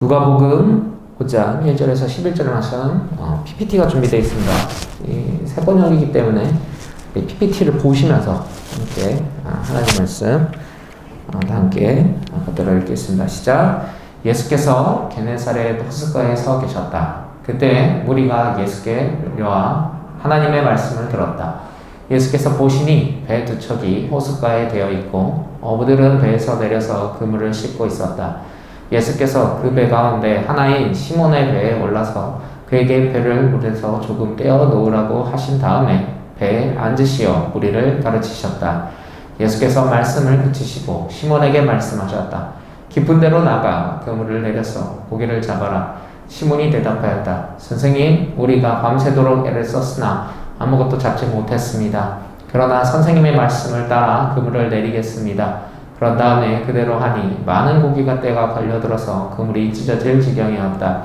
누가복음 5장 1절에서 11절 말씀 PPT가 준비되어 있습니다. 이 세 번역이기 때문에 PPT를 보시면서 함께 하나님 말씀 함께 받들어 읽겠습니다. 시작. 예수께서 게네사렛 호숫가에 서 계셨다. 그때 무리가 예수께 밀려와 하나님의 말씀을 들었다. 예수께서 보시니 배 두 척이 호숫가에 되어 있고 어부들은 배에서 내려서 그물을 씻고 있었다. 예수께서 그 배 가운데 하나인 시몬의 배에 올라서 그에게 배를 물에서 조금 떼어 놓으라고 하신 다음에 배에 앉으시어 무리를 가르치셨다. 예수께서 말씀을 그치시고 시몬에게 말씀하셨다. 깊은 데로 나가 그물을 내려서 고기를 잡아라. 시몬이 대답하였다. 선생님, 우리가 밤새도록 애를 썼으나 아무것도 잡지 못했습니다. 그러나 선생님의 말씀을 따라 그물을 내리겠습니다. 그런 다음에 그대로 하니 많은 고기가 떼가 걸려들어서 그물이 찢어질 지경이었다.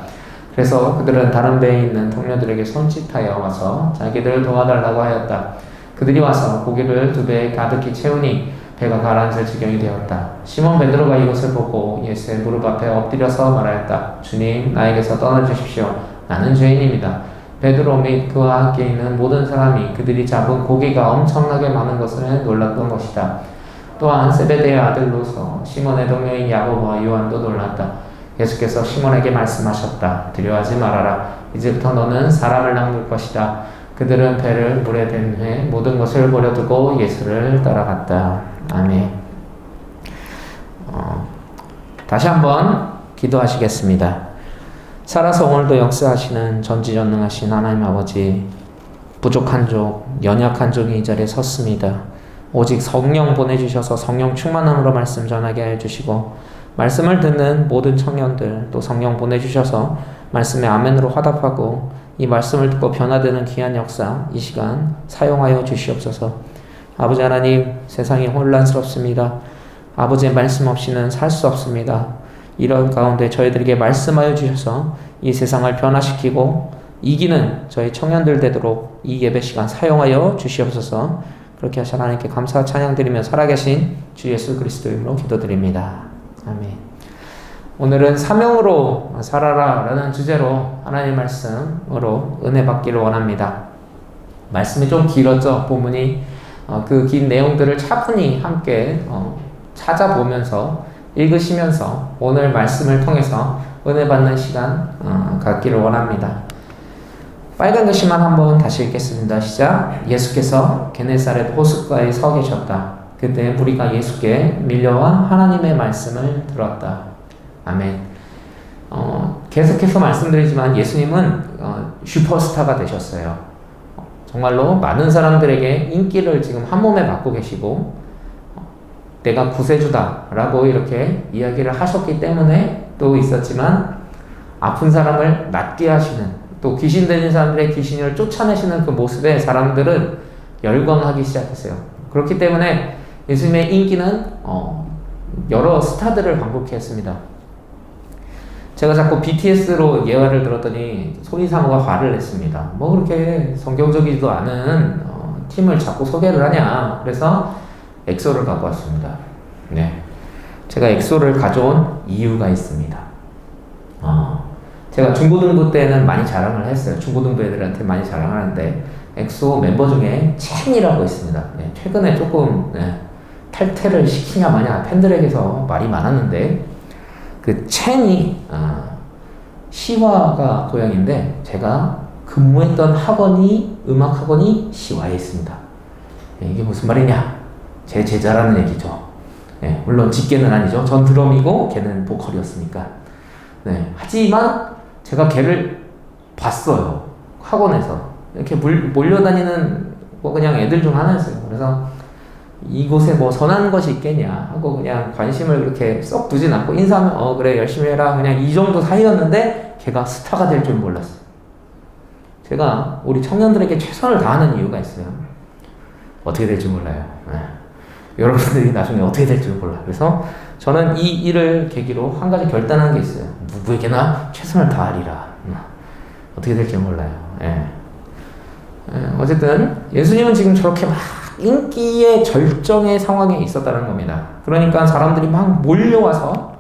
그래서 그들은 다른 배에 있는 동료들에게 손짓하여 와서 자기들을 도와달라고 하였다. 그들이 와서 고기를 두 배에 가득히 채우니 배가 가라앉을 지경이 되었다. 시몬 베드로가 이것을 보고 예수의 무릎 앞에 엎드려서 말하였다. 주님, 나에게서 떠나주십시오. 나는 죄인입니다. 베드로 및 그와 함께 있는 모든 사람이 그들이 잡은 고기가 엄청나게 많은 것을 놀랐던 것이다. 또한 세베대의 아들로서 시몬의 동료인 야고보와 요한도 놀랐다. 예수께서 시몬에게 말씀하셨다. 두려워하지 말아라. 이제부터 너는 사람을 낚을 것이다. 그들은 배를 물에 댄 후에 모든 것을 버려두고 예수를 따라갔다. 아멘. 다시 한번 기도하시겠습니다. 살아서 오늘도 역사하시는 전지전능하신 하나님 아버지, 부족한 족, 연약한 종이 이 자리에 섰습니다. 오직 성령 보내주셔서 성령 충만함으로 말씀 전하게 해주시고 말씀을 듣는 모든 청년들 또 성령 보내주셔서 말씀에 아멘으로 화답하고 이 말씀을 듣고 변화되는 귀한 역사 이 시간 사용하여 주시옵소서. 아버지 하나님, 세상이 혼란스럽습니다. 아버지의 말씀 없이는 살 수 없습니다. 이런 가운데 저희들에게 말씀하여 주셔서 이 세상을 변화시키고 이기는 저희 청년들 되도록 이 예배 시간 사용하여 주시옵소서. 그렇게 하신 하나님께 감사와 찬양드리며 살아계신 주 예수 그리스도 이름으로 기도드립니다. 아멘. 오늘은 사명으로 살아라 라는 주제로 하나님 말씀으로 은혜 받기를 원합니다. 말씀이 좀 길었죠. 본문이 그 긴 내용들을 차분히 함께 찾아보면서 읽으시면서 오늘 말씀을 통해서 은혜 받는 시간 갖기를 원합니다. 빨간 글씨만 한번 다시 읽겠습니다. 시작. 예수께서 게네사렛 호숫가에 서 계셨다. 그때 무리가 예수께 밀려와 하나님의 말씀을 들었다. 아멘. 계속해서 말씀드리지만 예수님은 슈퍼스타가 되셨어요. 정말로 많은 사람들에게 인기를 지금 한 몸에 받고 계시고 내가 구세주다 라고 이렇게 이야기를 하셨기 때문에 또 있었지만 아픈 사람을 낫게 하시는 또 귀신 들린 사람들의 귀신을 쫓아내시는 그 모습에 사람들은 열광하기 시작했어요. 그렇기 때문에 예수님의 인기는 여러 스타들을 방불케 했습니다. 제가 자꾸 BTS로 예화를 들었더니 소리사모가 화를 냈습니다. 뭐 그렇게 성경적이지도 않은 팀을 자꾸 소개를 하냐. 그래서 엑소를 갖고 왔습니다. 네, 제가 엑소를 가져온 이유가 있습니다. 제가 중고등부 때는 많이 자랑을 했어요. 중고등부 애들한테 많이 자랑하는데 엑소 멤버 중에 첸이라고 있습니다. 네, 최근에 조금 탈퇴를 시키냐 마냐 팬들에게서 말이 많았는데 그 첸이 시화가 고향인데 제가 근무했던 학원이 음악학원이 시화에 있습니다. 네, 이게 무슨 말이냐? 제 제자라는 얘기죠. 네, 물론 직계는 아니죠. 전 드럼이고 걔는 보컬이었으니까. 네, 하지만 제가 걔를 봤어요. 학원에서. 이렇게 몰려다니는 뭐 그냥 애들 중 하나였어요. 그래서 이곳에 뭐 선한 것이 있겠냐 하고 그냥 관심을 그렇게 썩 두진 않고 인사하면 그래 열심히 해라 그냥 이 정도 사이였는데 걔가 스타가 될 줄 몰랐어요. 제가 우리 청년들에게 최선을 다하는 이유가 있어요. 어떻게 될지 몰라요. 네. 여러분들이 나중에 어떻게 될지 몰라. 그래서 저는 이 일을 계기로 한 가지 결단한 게 있어요. 누구에게나 최선을 다하리라. 어떻게 될지 몰라요. 어쨌든 예수님은 지금 저렇게 막 인기의 절정의 상황에 있었다는 겁니다. 그러니까 사람들이 막 몰려와서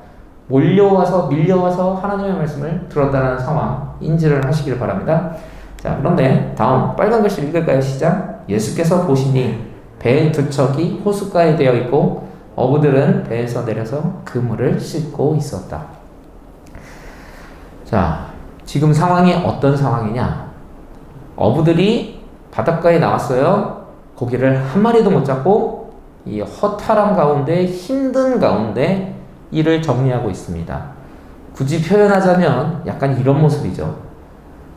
몰려와서 밀려와서 하나님의 말씀을 들었다는 상황 인지를 하시길 바랍니다. 자, 그런데 다음 빨간 글씨 읽을까요? 시작. 예수께서 보시니 배의 두 척이 호숫가에 되어 있고 어부들은 배에서 내려서 그물을 씻고 있었다. 자, 지금 상황이 어떤 상황이냐? 어부들이 바닷가에 나왔어요. 고기를 한 마리도 못 잡고 이 허탈함 가운데 힘든 가운데 일을 정리하고 있습니다. 굳이 표현하자면 약간 이런 모습이죠.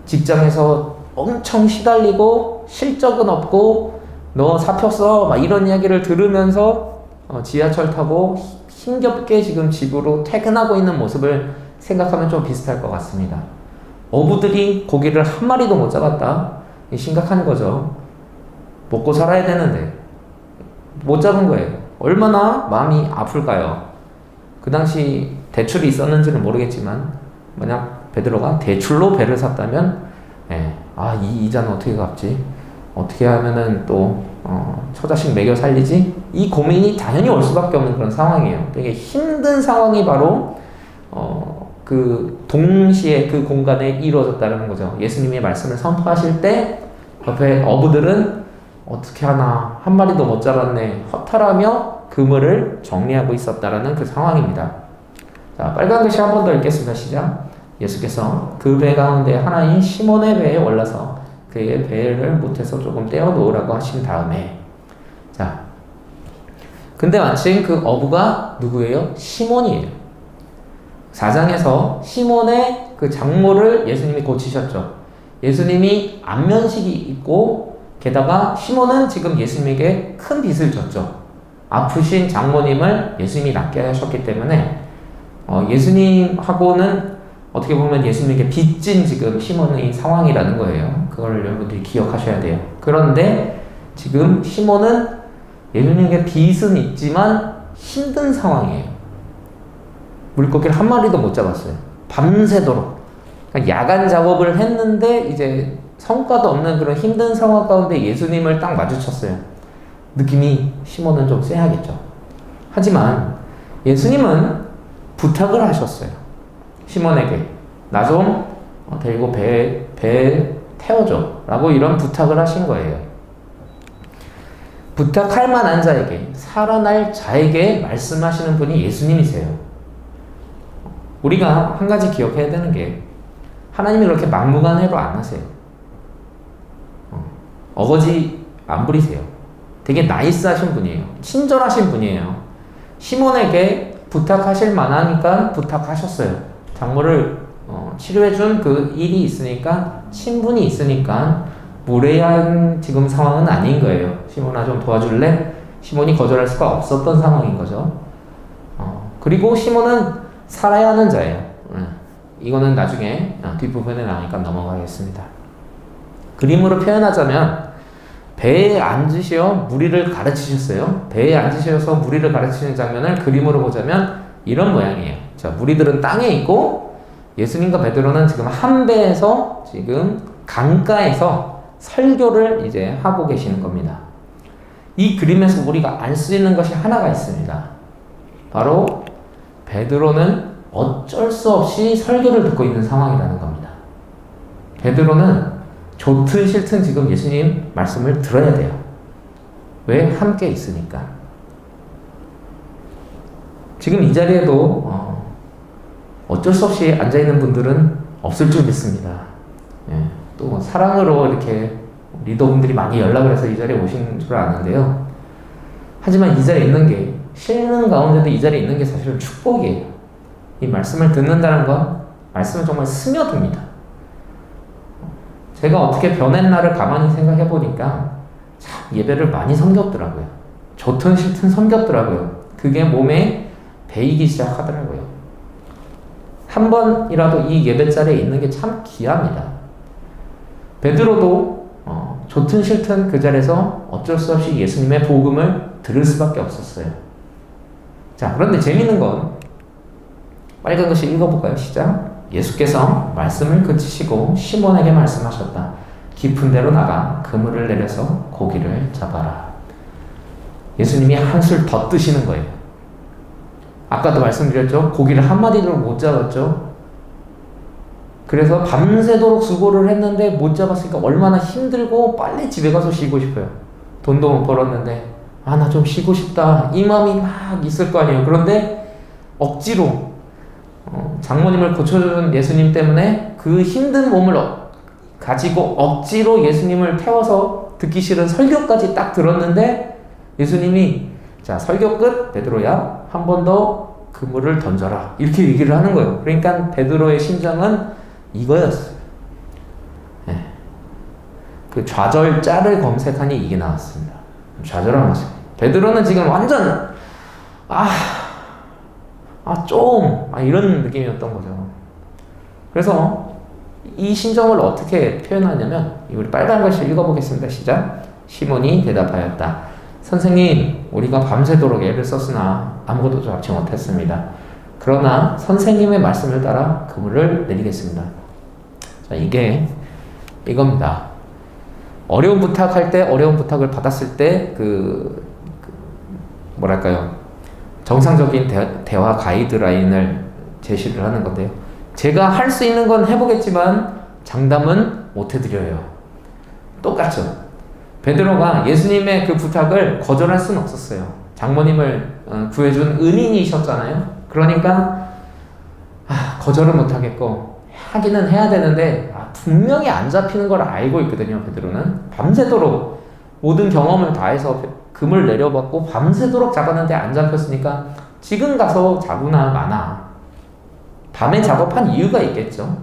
직장에서 엄청 시달리고 실적은 없고 너 사표 막 이런 이야기를 들으면서 지하철 타고 힘겹게 지금 집으로 퇴근하고 있는 모습을 생각하면 좀 비슷할 것 같습니다. 어부들이 고기를 한 마리도 못 잡았다. 심각한 거죠. 먹고 살아야 되는데 못 잡은 거예요. 얼마나 마음이 아플까요? 그 당시 대출이 있었는지는 모르겠지만 만약 베드로가 대출로 배를 샀다면 이 이자는 어떻게 갚지? 어떻게 하면은 또 처자식 먹여 살리지? 이 고민이 당연히 올 수밖에 없는 그런 상황이에요. 되게 힘든 상황이 바로 그 동시에 그 공간에 이루어졌다는 거죠. 예수님이 말씀을 선포하실 때 옆에 어부들은 어떻게 하나 한 마리도 못 잡았네 허탈하며 그물을 정리하고 있었다라는 그 상황입니다. 자, 빨간 글씨 한 번 더 읽겠습니다. 시작. 예수께서 그 배 가운데 하나인 시몬의 배에 올라서 그의 배를 못해서 조금 떼어 놓으라고 하신 다음에, 자, 근데 마침 그 어부가 누구예요? 시몬이에요. 4장에서 시몬의 그 장모를 예수님이 고치셨죠. 예수님이 안면식이 있고 게다가 시몬은 지금 예수님에게 큰 빚을 졌죠. 아프신 장모님을 예수님이 낫게 하셨기 때문에 예수님하고는 어떻게 보면 예수님에게 빚진 지금 시몬의 상황이라는 거예요. 그걸 여러분들이 기억하셔야 돼요. 그런데 지금 시몬은 예수님에게 빚은 있지만 힘든 상황이에요. 물고기를 한 마리도 못 잡았어요. 밤새도록. 그러니까 야간 작업을 했는데 이제 성과도 없는 그런 힘든 상황 가운데 예수님을 딱 마주쳤어요. 느낌이 시몬은 좀 쎄하겠죠. 하지만 예수님은 부탁을 하셨어요. 시몬에게 나 좀 데리고 배에 태워줘 라고 이런 부탁을 하신 거예요. 부탁할 만한 자에게, 살아날 자에게 말씀하시는 분이 예수님이세요. 우리가 한 가지 기억해야 되는 게 하나님이 그렇게 막무가내로 안 하세요. 어거지 안 부리세요. 되게 나이스하신 분이에요. 친절하신 분이에요. 시몬에게 부탁하실 만하니까 부탁하셨어요. 장모를 치료해준 그 일이 있으니까, 친분이 있으니까 무례한 지금 상황은 아닌 거예요. 시몬아 좀 도와줄래? 시몬이 거절할 수가 없었던 상황인 거죠. 그리고 시몬은 살아야 하는 자예요. 이거는 나중에 뒷부분에 나오니까 넘어가겠습니다. 그림으로 표현하자면 배에 앉으시어 무리를 가르치셨어요. 배에 앉으셔서 무리를 가르치는 장면을 그림으로 보자면 이런 모양이에요. 자, 무리들은 땅에 있고 예수님과 베드로는 지금 한 배에서 지금 강가에서 설교를 이제 하고 계시는 겁니다. 이 그림에서 우리가 알 수 있는 것이 하나가 있습니다. 바로 베드로는 어쩔 수 없이 설교를 듣고 있는 상황이라는 겁니다. 베드로는 좋든 싫든 지금 예수님 말씀을 들어야 돼요. 왜? 함께 있으니까. 지금 이 자리에도 어쩔 수 없이 앉아있는 분들은 없을 줄 믿습니다. 또 사랑으로 이렇게 리더분들이 많이 연락을 해서 이 자리에 오신 줄 아는데요. 하지만 이 자리에 있는 게, 쉬는 가운데도 이 자리에 있는 게 사실은 축복이에요. 이 말씀을 듣는다는 건 말씀은 정말 스며듭니다. 제가 어떻게 변했나를 가만히 생각해 보니까 참 예배를 많이 섬겼더라고요. 좋든 싫든 섬겼더라고요. 그게 몸에 배이기 시작하더라고요. 한 번이라도 이 예배 자리에 있는 게 참 귀합니다. 베드로도 좋든 싫든 그 자리에서 어쩔 수 없이 예수님의 복음을 들을 수밖에 없었어요. 자, 그런데 재밌는 건 빨간 글씨 읽어볼까요? 시작. 예수께서 말씀을 그치시고 시몬에게 말씀하셨다. 깊은 데로 나가 그물을 내려서 고기를 잡아라. 예수님이 한술 더 뜨시는 거예요. 아까도 말씀드렸죠. 고기를 한 마리도 못 잡았죠. 그래서 밤새도록 수고를 했는데 못 잡았으니까 얼마나 힘들고 빨리 집에 가서 쉬고 싶어요. 돈도 못 벌었는데 나 좀 쉬고 싶다 이 마음이 막 있을 거 아니에요. 그런데 억지로 장모님을 고쳐준 예수님 때문에 그 힘든 몸을 가지고 억지로 예수님을 태워서 듣기 싫은 설교까지 딱 들었는데 예수님이 자 설교 끝 베드로야 한 번 더 그물을 던져라 이렇게 얘기를 하는 거예요. 그러니까 베드로의 심정은 이거였어요. 네. 그 좌절자를 검색하니 이게 나왔습니다. 좌절한 모습. 베드로는 지금 완전 이런 느낌이었던 거죠. 그래서 이 심정을 어떻게 표현하냐면 우리 빨간 글씨 읽어보겠습니다. 시작. 시몬이 대답하였다. 선생님, 우리가 밤새도록 애를 썼으나 아무것도 잡지 못했습니다. 그러나 선생님의 말씀을 따라 그물을 내리겠습니다. 자, 이겁니다. 어려운 부탁할 때, 어려운 부탁을 받았을 때, 정상적인 대화 가이드라인을 제시를 하는 건데요. 제가 할 수 있는 건 해보겠지만 장담은 못 해드려요. 똑같죠. 베드로가 예수님의 그 부탁을 거절할 수는 없었어요. 장모님을 구해준 은인이셨잖아요. 그러니까 거절은 못 하겠고 하기는 해야 되는데 분명히 안 잡히는 걸 알고 있거든요. 베드로는 밤새도록 모든 경험을 다해서 금을 내려받고 밤새도록 잡았는데 안 잡혔으니까 지금 가서 잡으나 마나 밤에 작업한 이유가 있겠죠.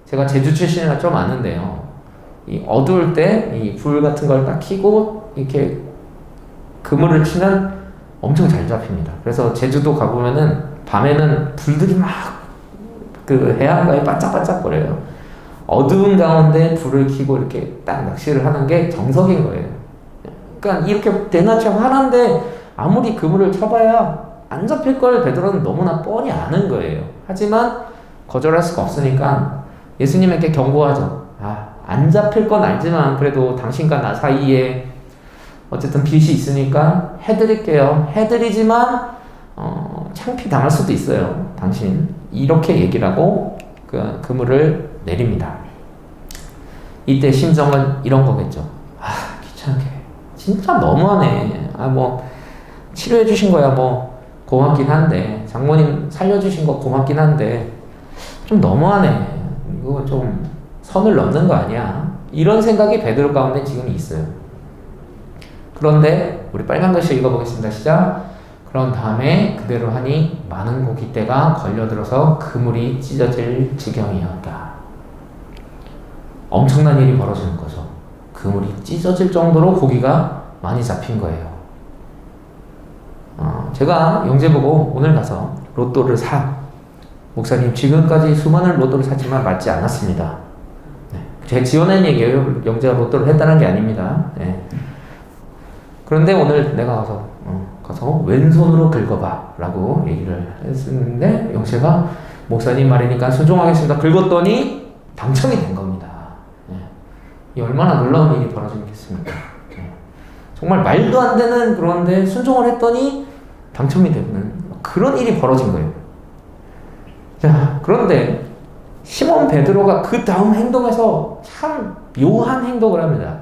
제가 제주 출신이라 좀 아는데요. 이 어두울 때 이 불 같은 걸 딱 켜고 이렇게 그물을 치면 엄청 잘 잡힙니다. 그래서 제주도 가보면은 밤에는 불들이 막 그 해안가에 반짝반짝거려요. 어두운 가운데 불을 켜고 이렇게 딱 낚시를 하는 게 정석인 거예요. 그러니까 이렇게 대낮에 화난데 아무리 그물을 쳐봐야 안 잡힐 걸 베드로는 너무나 뻔히 아는 거예요. 하지만 거절할 수가 없으니까 예수님에게 경고하죠. 안 잡힐 건 알지만 그래도 당신과 나 사이에 어쨌든 빚이 있으니까 해드릴게요. 해드리지만 창피 당할 수도 있어요. 당신 이렇게 얘기를 하고 그 그물을 내립니다. 이때 심정은 이런 거겠죠. 귀찮게 진짜 너무하네. 치료해 주신 거야 고맙긴 한데 장모님 살려주신 거 고맙긴 한데 좀 너무하네. 이거 좀 선을 넘는 거 아니야? 이런 생각이 베드로 가운데 지금 있어요. 그런데 우리 빨간 글씨 읽어보겠습니다. 시작. 그런 다음에 그대로 하니 많은 고깃대가 걸려들어서 그물이 찢어질 지경이었다. 엄청난 일이 벌어지는 거죠. 그물이 찢어질 정도로 고기가 많이 잡힌 거예요. 제가 영재 보고 오늘 가서 로또를 목사님 지금까지 수많은 로또를 샀지만 맞지 않았습니다. 제 지어낸 얘기예요. 영재가 로또를 했다는 게 아닙니다. 그런데 오늘 내가 가서 왼손으로 긁어봐 라고 얘기를 했는데 영재가 목사님 말이니까 순종하겠습니다. 긁었더니 당첨이 된 겁니다. 이 얼마나 놀라운 일이 벌어지겠습니까? 정말 말도 안 되는 그런데 순종을 했더니 당첨이 되는 그런 일이 벌어진 거예요. 자, 그런데 시몬 베드로가 그 다음 행동에서 참 묘한 행동을 합니다.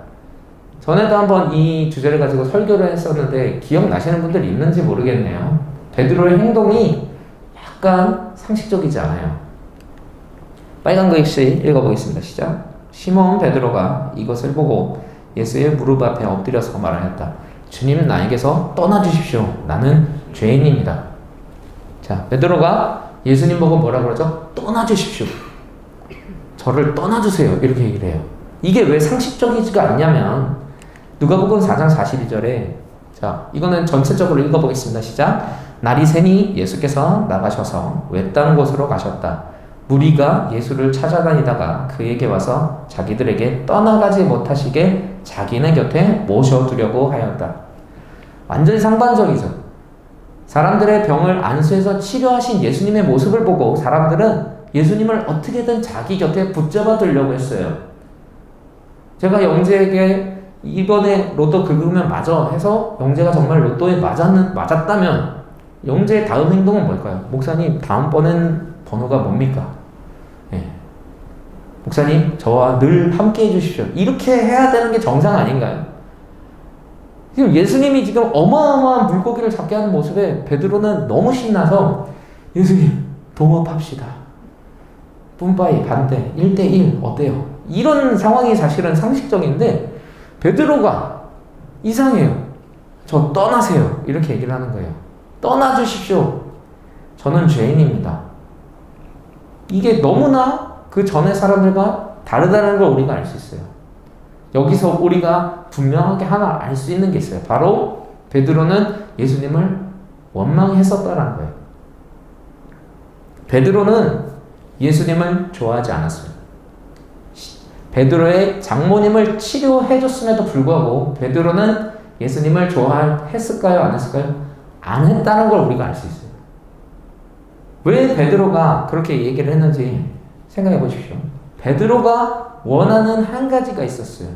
전에도 한번 이 주제를 가지고 설교를 했었는데 기억나시는 분들 있는지 모르겠네요. 베드로의 행동이 약간 상식적이지 않아요. 빨간 글씨 읽어보겠습니다. 시작. 시몬 베드로가 이것을 보고 예수의 무릎 앞에 엎드려서 말하였다. 주님, 나에게서 떠나주십시오. 나는 죄인입니다. 자, 베드로가 예수님 보고 뭐라 그러죠? 떠나주십시오. 저를 떠나주세요. 이렇게 얘기를 해요. 이게 왜 상식적이지가 않냐면 누가복음 4장 42절에 자, 이거는 전체적으로 읽어보겠습니다. 시작. 날이 새니 예수께서 나가셔서 외딴 곳으로 가셨다. 무리가 예수를 찾아다니다가 그에게 와서 자기들에게 떠나가지 못하시게 자기네 곁에 모셔두려고 하였다. 완전히 상반적이죠. 사람들의 병을 안수해서 치료하신 예수님의 모습을 보고 사람들은 예수님을 어떻게든 자기 곁에 붙잡아 두려고 했어요. 제가 영재에게 이번에 로또 긁으면 맞아 해서 영재가 정말 로또에 맞았다면 영재의 다음 행동은 뭘까요? 목사님, 다음번엔 번호가 뭡니까? 예. 목사님, 저와 늘 함께 해주십시오. 이렇게 해야 되는 게 정상 아닌가요? 지금 예수님이 지금 어마어마한 물고기를 잡게 하는 모습에 베드로는 너무 신나서 예수님, 동업합시다. 뿜빠이 반대, 1대1 어때요? 이런 상황이 사실은 상식적인데 베드로가 이상해요. 저 떠나세요. 이렇게 얘기를 하는 거예요. 떠나주십시오. 저는 죄인입니다. 이게 너무나 그 전의 사람들과 다르다는 걸 우리가 알 수 있어요. 여기서 우리가 분명하게 하나 알 수 있는 게 있어요. 바로 베드로는 예수님을 원망했었다라는 거예요. 베드로는 예수님을 좋아하지 않았어요. 베드로의 장모님을 치료해줬음에도 불구하고 베드로는 예수님을 좋아했을까요? 안 했을까요? 안 했다는 걸 우리가 알 수 있어요. 왜 베드로가 그렇게 얘기를 했는지 생각해 보십시오. 베드로가 원하는 한 가지가 있었어요.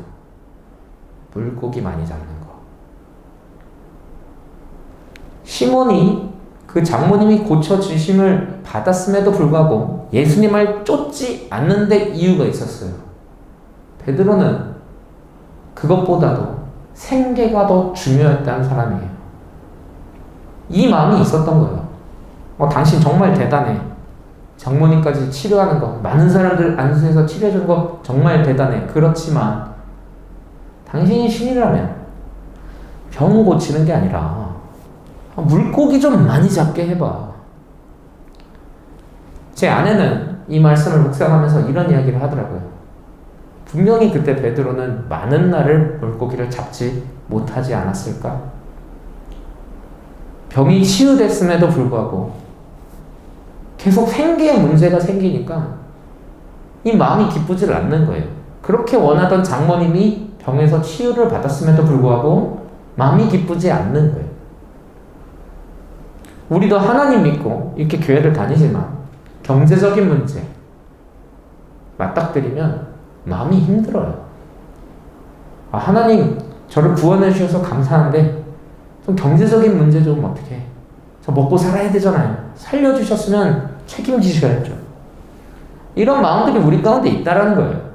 물고기 많이 잡는 거. 시몬이 그 장모님이 고쳐주심을 받았음에도 불구하고 예수님을 쫓지 않는 데 이유가 있었어요. 베드로는 그것보다도 생계가 더 중요했다는 사람이에요. 이 마음이 있었던 거예요. 당신 정말 대단해. 장모님까지 치료하는 거, 많은 사람들 안수해서 치료해주는 거 정말 대단해. 그렇지만 당신이 신이라면 병 고치는 게 아니라 물고기 좀 많이 잡게 해봐. 제 아내는 이 말씀을 묵상하면서 이런 이야기를 하더라고요. 분명히 그때 베드로는 많은 날을 물고기를 잡지 못하지 않았을까? 병이 치유됐음에도 불구하고 계속 생계에 문제가 생기니까 이 마음이 기쁘지 않는 거예요. 그렇게 원하던 장모님이 병에서 치유를 받았음에도 불구하고 마음이 기쁘지 않는 거예요. 우리도 하나님 믿고 이렇게 교회를 다니지만 경제적인 문제 맞닥뜨리면 마음이 힘들어요. 하나님 저를 구원해 주셔서 감사한데 좀 경제적인 문제 좀 어떻게 저 먹고 살아야 되잖아요. 살려주셨으면 책임지셔야죠. 이런 마음들이 우리 가운데 있다라는 거예요.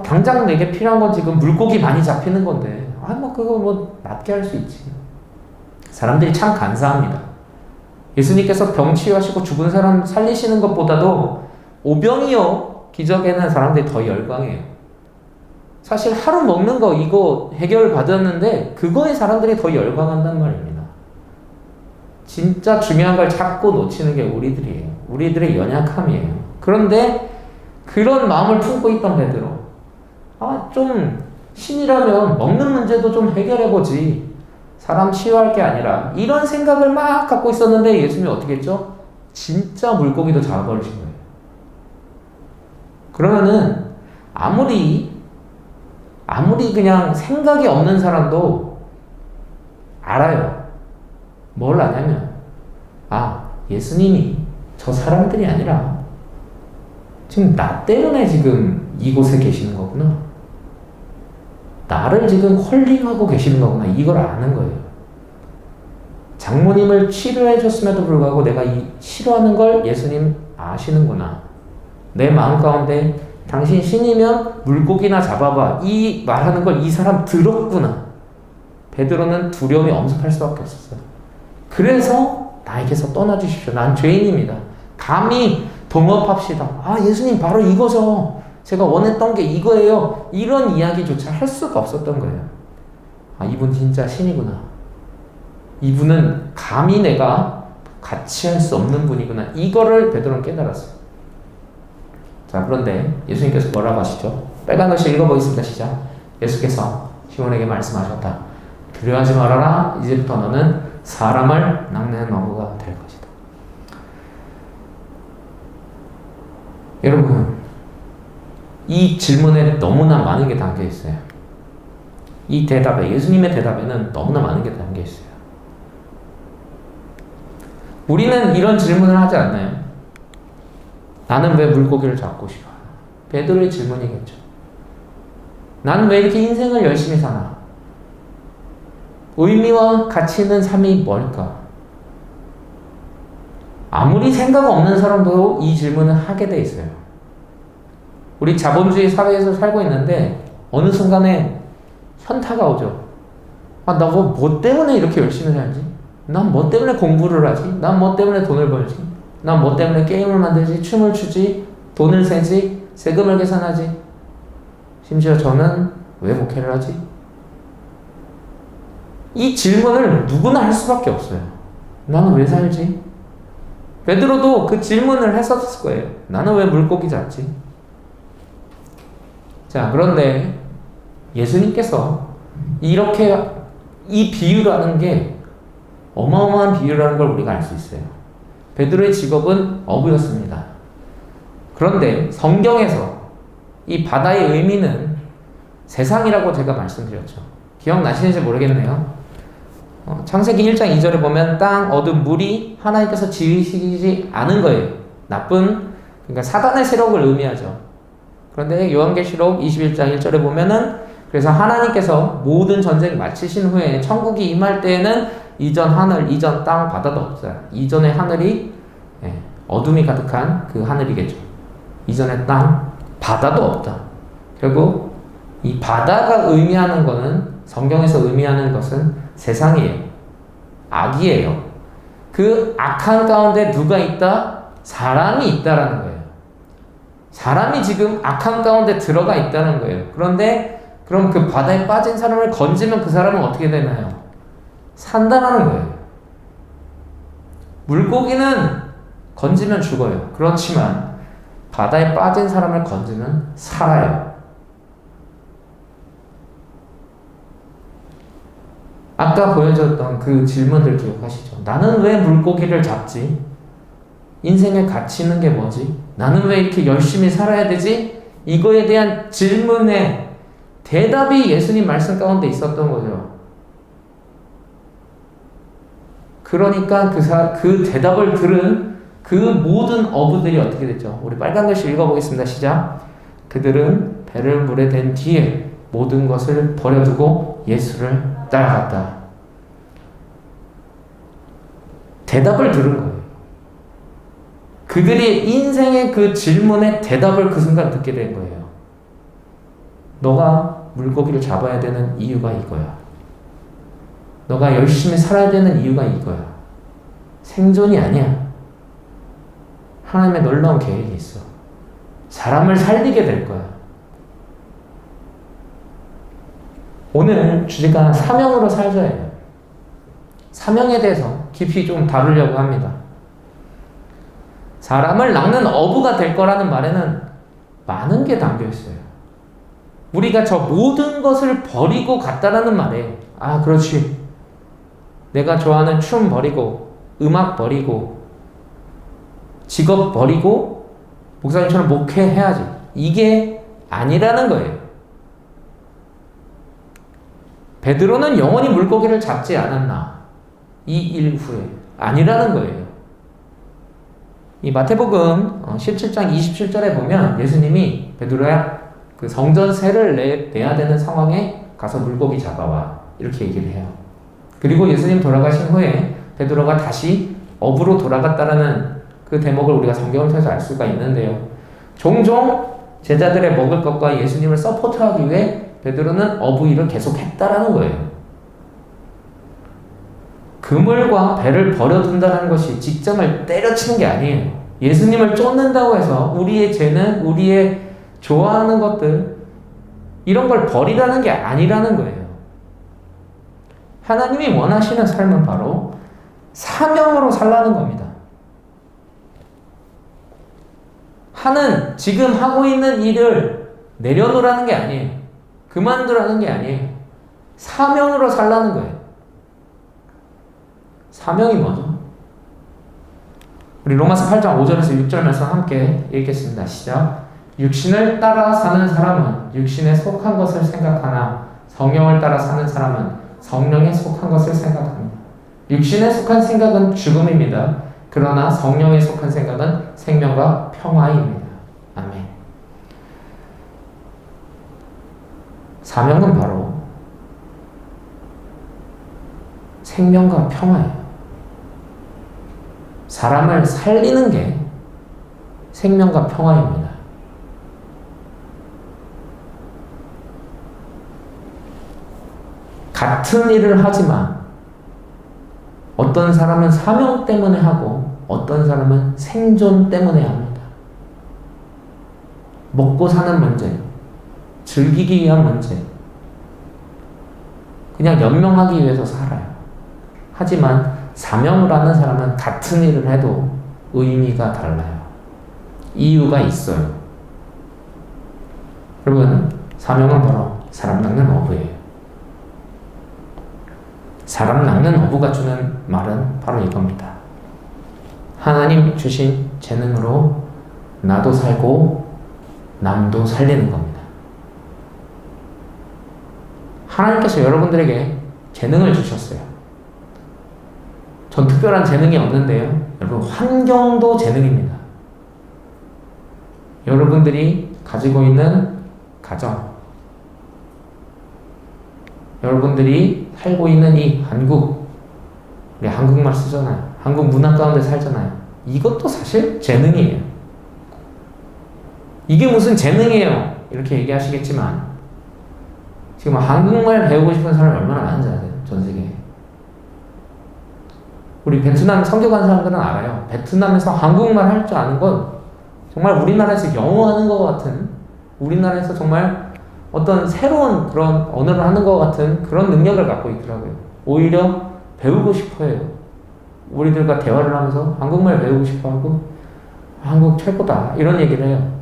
당장 내게 필요한 건 지금 물고기 많이 잡히는 건데 그거 낫게 할 수 있지. 사람들이 참 간사합니다. 예수님께서 병 치유하시고 죽은 사람 살리시는 것보다도 오병이어 기적에는 사람들이 더 열광해요. 사실 하루 먹는 거 이거 해결 받았는데 그거에 사람들이 더 열광한단 말입니다. 진짜 중요한 걸 자꾸 놓치는 게 우리들이에요. 우리들의 연약함이에요. 그런데 그런 마음을 품고 있던 베드로, 좀 신이라면 먹는 문제도 좀 해결해보지. 사람 치유할 게 아니라 이런 생각을 막 갖고 있었는데 예수님이 어떻게 했죠? 진짜 물고기도 잡아버리신 거예요. 그러면은 아무리 그냥 생각이 없는 사람도 알아요. 뭘 아냐면 예수님이 저 사람들이 아니라 지금 나 때문에 지금 이곳에 계시는 거구나. 나를 지금 컬링하고 계시는 거구나. 이걸 아는 거예요. 장모님을 치료해 줬음에도 불구하고 내가 이 치료하는 걸 예수님 아시는구나. 내 마음 가운데 당신 신이면 물고기나 잡아봐. 이 말하는 걸 이 사람 들었구나. 베드로는 두려움이 엄습할 수밖에 없었어요. 그래서 나에게서 떠나주십시오. 난 죄인입니다. 감히 동업합시다. 예수님 바로 이거죠. 제가 원했던 게 이거예요. 이런 이야기조차 할 수가 없었던 거예요. 이분 진짜 신이구나. 이분은 감히 내가 같이 할 수 없는 분이구나. 이거를 베드로는 깨달았어요. 자, 그런데 예수님께서 뭐라고 하시죠? 빨간 글씨 읽어보겠습니다. 시작. 예수께서 시몬에게 말씀하셨다. 두려워하지 말아라. 이제부터 너는 사람을 낚는 어부가 될 것이다. 여러분, 이 질문에 너무나 많은 게 담겨 있어요. 이 대답에, 예수님의 대답에는 너무나 많은 게 담겨 있어요. 우리는 이런 질문을 하지 않나요? 나는 왜 물고기를 잡고 싶어? 베드로의 질문이겠죠. 나는 왜 이렇게 인생을 열심히 사나? 의미와 가치 있는 삶이 뭘까? 아무리 생각 없는 사람도 이 질문을 하게 돼 있어요. 우리 자본주의 사회에서 살고 있는데 어느 순간에 현타가 오죠. 아, 나 뭐 때문에 이렇게 열심히 살지? 난 뭐 때문에 공부를 하지? 난 뭐 때문에 돈을 벌지? 난 뭐 때문에 게임을 만들지? 춤을 추지? 돈을 세지? 세금을 계산하지? 심지어 저는 왜 목회를 하지? 이 질문을 누구나 할 수밖에 없어요. 나는 왜 살지? 베드로도 그 질문을 했었을 거예요. 나는 왜 물고기 잡지? 자, 그런데 예수님께서 이렇게 이 비유라는 게 어마어마한 비유라는 걸 우리가 알 수 있어요. 베드로의 직업은 어부였습니다. 그런데 성경에서 이 바다의 의미는 세상이라고 제가 말씀드렸죠. 기억나시는지 모르겠네요. 창세기 1장 2절에 보면 땅, 어둠, 물이 하나님께서 지으시지 않은 거예요. 나쁜, 그러니까 사단의 세력을 의미하죠. 그런데 요한계시록 21장 1절에 보면은 그래서 하나님께서 모든 전쟁 마치신 후에 천국이 임할 때에는 이전 하늘, 이전 땅, 바다도 없어요. 이전의 하늘이 어둠이 가득한 그 하늘이겠죠. 이전의 땅, 바다도 없다. 결국 이 바다가 의미하는 것은 성경에서 의미하는 것은 세상이에요. 악이에요. 그 악한 가운데 누가 있다? 사람이 있다라는 거예요. 사람이 지금 악한 가운데 들어가 있다는 거예요. 그런데 그럼 그 바다에 빠진 사람을 건지면 그 사람은 어떻게 되나요? 산다라는 거예요. 물고기는 건지면 죽어요. 그렇지만 바다에 빠진 사람을 건지면 살아요. 아까 보여줬던 그 질문들 기억하시죠? 나는 왜 물고기를 잡지? 인생에 가치 있는 게 뭐지? 나는 왜 이렇게 열심히 살아야 되지? 이거에 대한 질문에 대답이 예수님 말씀 가운데 있었던 거죠. 그러니까 그 대답을 들은 그 모든 어부들이 어떻게 됐죠? 우리 빨간 글씨 읽어보겠습니다. 시작. 그들은 배를 물에 댄 뒤에 모든 것을 버려두고 예수를 따라갔다. 대답을 들은 거예요. 그들이 인생의 그 질문에 대답을 그 순간 듣게 된 거예요. 너가 물고기를 잡아야 되는 이유가 이거야. 너가 열심히 살아야 되는 이유가 이거야. 생존이 아니야. 하나님의 놀라운 계획이 있어. 사람을 살리게 될 거야. 오늘 주제가 사명으로 살자예요. 사명에 대해서 깊이 좀 다루려고 합니다. 사람을 낚는 어부가 될 거라는 말에는 많은 게 담겨 있어요. 우리가 저 모든 것을 버리고 갔다라는 말에, 아, 그렇지. 내가 좋아하는 춤 버리고, 음악 버리고, 직업 버리고, 목사님처럼 목회해야지. 이게 아니라는 거예요. 베드로는 영원히 물고기를 잡지 않았나? 이 일 후에. 아니라는 거예요. 이 마태복음 17장 27절에 보면 예수님이 베드로야, 그 성전세를 내야 되는 상황에 가서 물고기 잡아와. 이렇게 얘기를 해요. 그리고 예수님 돌아가신 후에 베드로가 다시 어부로 돌아갔다라는 그 대목을 우리가 성경을 통해서 알 수가 있는데요. 종종 제자들의 먹을 것과 예수님을 서포트하기 위해 베드로는 어부 일을 계속 했다라는 거예요. 그물과 배를 버려둔다는 것이 직장을 때려치는 게 아니에요. 예수님을 쫓는다고 해서 우리의 죄는, 우리의 좋아하는 것들, 이런 걸 버리라는 게 아니라는 거예요. 하나님이 원하시는 삶은 바로 사명으로 살라는 겁니다. 지금 하고 있는 일을 내려놓으라는 게 아니에요. 그만두라는 게 아니에요. 사명으로 살라는 거예요. 사명이 뭐죠? 우리 로마서 8장 5절에서 6절 말씀 함께 읽겠습니다. 시작. 육신을 따라 사는 사람은 육신에 속한 것을 생각하나 성령을 따라 사는 사람은 성령에 속한 것을 생각합니다. 육신에 속한 생각은 죽음입니다. 그러나 성령에 속한 생각은 생명과 평화입니다. 아멘. 사명은 바로 생명과 평화예요. 사람을 살리는 게 생명과 평화입니다. 같은 일을 하지만 어떤 사람은 사명 때문에 하고 어떤 사람은 생존 때문에 합니다. 먹고 사는 문제, 즐기기 위한 문제, 그냥 연명하기 위해서 살아요. 하지만 사명을 하는 사람은 같은 일을 해도 의미가 달라요. 이유가 있어요. 여러분, 사명은 바로 사람 낚는 어부예요. 사람 낚는 어부가 주는 말은 바로 이겁니다. 하나님 주신 재능으로 나도 살고 남도 살리는 겁니다. 하나님께서 여러분들에게 재능을 주셨어요. 전 특별한 재능이 없는데요. 여러분, 환경도 재능입니다. 여러분들이 가지고 있는 가정, 여러분들이 살고 있는 이 한국, 우리 한국말 쓰잖아요. 한국 문화 가운데 살잖아요. 이것도 사실 재능이에요. 이게 무슨 재능이에요? 이렇게 얘기하시겠지만 지금 한국말 배우고 싶은 사람이 얼마나 많은지 아세요? 전 세계에. 우리 베트남 선교 간 사람들은 알아요. 베트남에서 한국말 할 줄 아는 건 정말 우리나라에서 영어 하는 것 같은, 우리나라에서 정말 어떤 새로운 그런 언어를 하는 것 같은 그런 능력을 갖고 있더라고요. 오히려 배우고 싶어 해요. 우리들과 대화를 하면서 한국말 배우고 싶어 하고 한국 최고다 이런 얘기를 해요.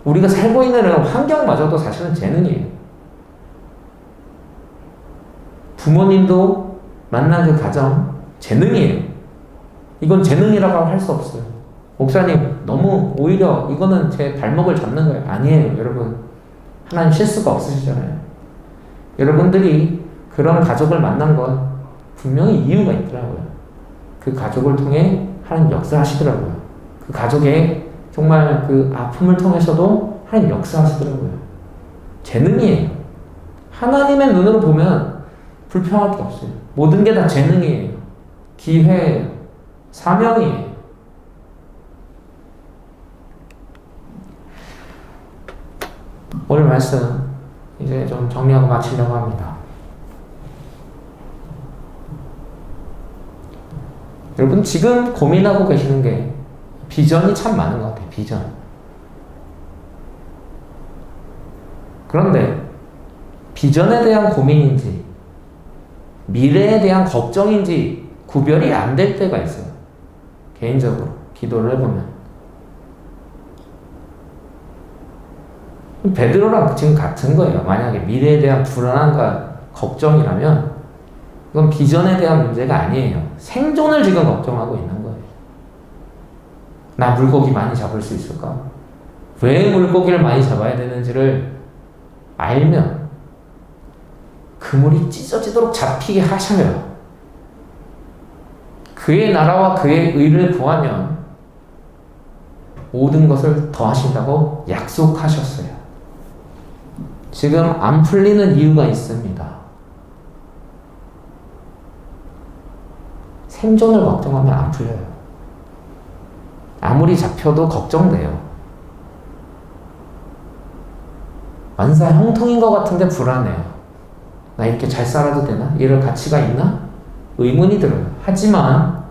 우리가 살고 있는 환경마저도 사실은 재능이에요. 부모님도 만난 그 가정 재능이에요. 이건 재능이라고 할 수 없어요. 목사님 너무 오히려 이거는 제 발목을 잡는 거예요. 아니에요. 여러분, 하나님 실수가 없으시잖아요. 여러분들이 그런 가족을 만난 건 분명히 이유가 있더라고요. 그 가족을 통해 하나님 역사하시더라고요. 그 가족의 정말 그 아픔을 통해서도 하나님 역사하시더라고요. 재능이에요. 하나님의 눈으로 보면 불평할 게 없어요. 모든 게 다 재능이에요. 기회예요. 사명이에요. 오늘 말씀 이제 좀 정리하고 마치려고 합니다. 여러분, 지금 고민하고 계시는 게 비전이 참 많은 것 같아요. 비전. 그런데 비전에 대한 고민인지 미래에 대한 걱정인지 구별이 안 될 때가 있어요. 개인적으로 기도를 해보면 베드로랑 지금 같은 거예요. 만약에 미래에 대한 불안함과 걱정이라면 이건 비전에 대한 문제가 아니에요. 생존을 지금 걱정하고 있는 거예요. 나 물고기 많이 잡을 수 있을까? 왜 물고기를 많이 잡아야 되는지를 알면 그물이 찢어지도록 잡히게 하셔요. 그의 나라와 그의 의를 구하면 모든 것을 더하신다고 약속하셨어요. 지금 안 풀리는 이유가 있습니다. 생존을 걱정하면 안 풀려요. 아무리 잡혀도 걱정돼요. 만사 형통인 것 같은데 불안해요. 나 이렇게 잘 살아도 되나? 이럴 가치가 있나? 의문이 들어요. 하지만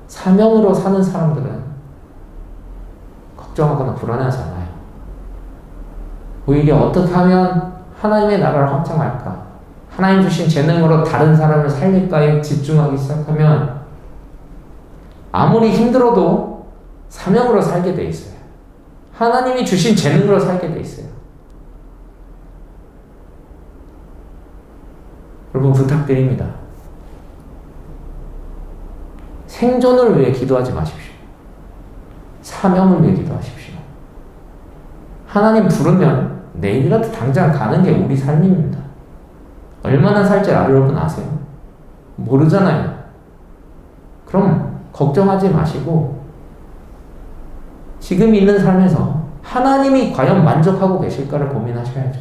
사명으로 사는 사람들은 걱정하거나 불안하지 않아요. 오히려 어떻게 하면 하나님의 나라를 확장할까? 하나님 주신 재능으로 다른 사람을 살릴까에 집중하기 시작하면 아무리 힘들어도 사명으로 살게 돼 있어요. 하나님이 주신 재능으로 살게 돼 있어요. 여러분, 부탁드립니다. 생존을 위해 기도하지 마십시오. 사명을 위해 기도하십시오. 하나님 부르면 내일이라도 당장 가는 게 우리 삶입니다. 얼마나 살지 여러분 아세요? 모르잖아요. 그럼 걱정하지 마시고 지금 있는 삶에서 하나님이 과연 만족하고 계실까를 고민하셔야죠.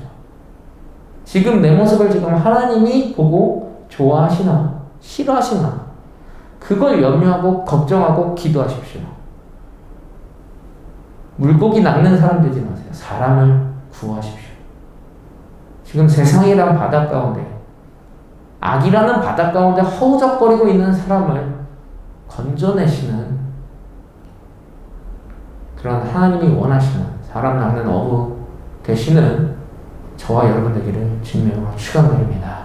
지금 내 모습을 지금 하나님이 보고 좋아하시나? 싫어하시나? 그걸 염려하고 걱정하고 기도하십시오. 물고기 낚는 사람 되지 마세요. 사람을 구하십시오. 지금 세상이란 바다 가운데, 악이라는 바다 가운데 허우적거리고 있는 사람을 건져내시는 그런 하나님이 원하시는 사람 낚는 어부 되시는 저와 여러분 되기를 주님의 이름으로 축원드립니다.